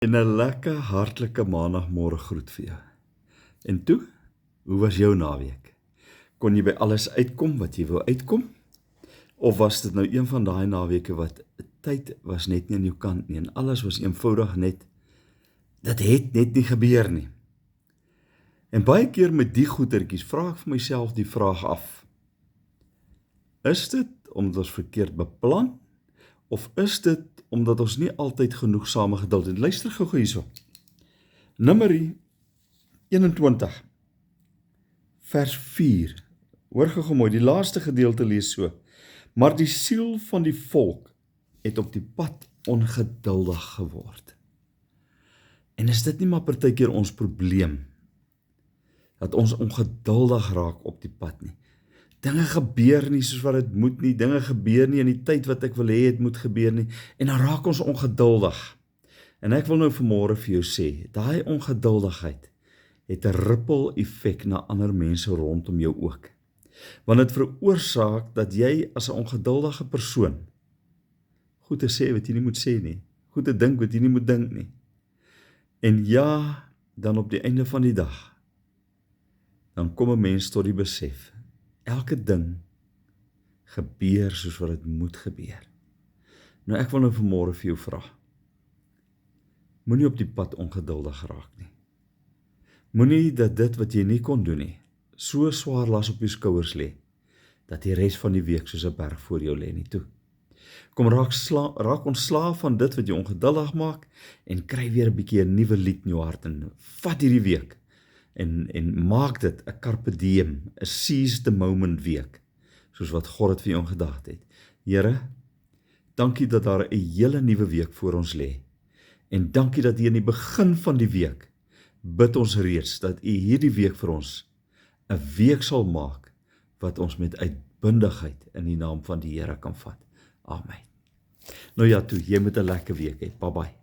En 'n lekker hartlike maandagmôre groet vir jou. En toe, hoe was jou naweek? Kon jy by alles uitkom wat jy wou uitkom? Of was dit nou een van daai naweke wat tyd was net nie aan jou kant nie en alles was eenvoudig net, dit het net nie gebeur nie. En baie keer met die goetertjies vra ek vir myself die vraag af, is dit omdat ons verkeerd beplan? Of is dit omdat ons nie altyd genoegsame geduld het? Luister gou hierso. Numeri 21, vers 4. Hoor gou mooi, die laaste gedeelte lees so. Maar die siel van die volk het op die pad ongeduldig geword. En is dit nie maar partykeer ons probleem, dat ons ongeduldig raak op die pad nie? Dinge gebeur nie soos wat dit moet nie, dinge gebeur nie in die tyd wat ek wil hê het moet gebeur nie, en dan raak ons ongeduldig. En ek wil nou vanmôre vir jou sê, daai ongeduldigheid het 'n ripple effek na ander mense rondom jou ook. Want dit veroorsaak dat jy as 'n ongeduldige persoon goed te sê wat jy nie moet sê nie, goed te dink wat jy nie moet dink nie. En ja, dan op die einde van die dag, dan kom 'n mens tot die besef, elke ding gebeur soos wat dit moet gebeur. Nou ek wil nou vanmôre vir jou vra, moenie op die pad ongeduldig raak nie. Moenie dat dit wat jy nie kon doen nie, so swaar las op jou skouers lê, dat die res van die week soos 'n berg voor jou lê nie toe. Kom raak ontslaaf van dit wat jou ongeduldig maak, en kry weer 'n bietjie 'n nuwe lied in jou hart, en vat hierdie week, en maak dit 'n carpe diem, 'n seize the moment week, soos wat God het vir jou in gedagte het. Here, dankie dat daar 'n hele nuwe week voor ons lê, en dankie dat hier in die begin van die week, bid ons reeds, dat U hierdie week vir ons 'n week sal maak, wat ons met uitbundigheid in die naam van die Here kan vat. Amen. Nou ja toe, jy moet 'n lekker week hê. Bye bye.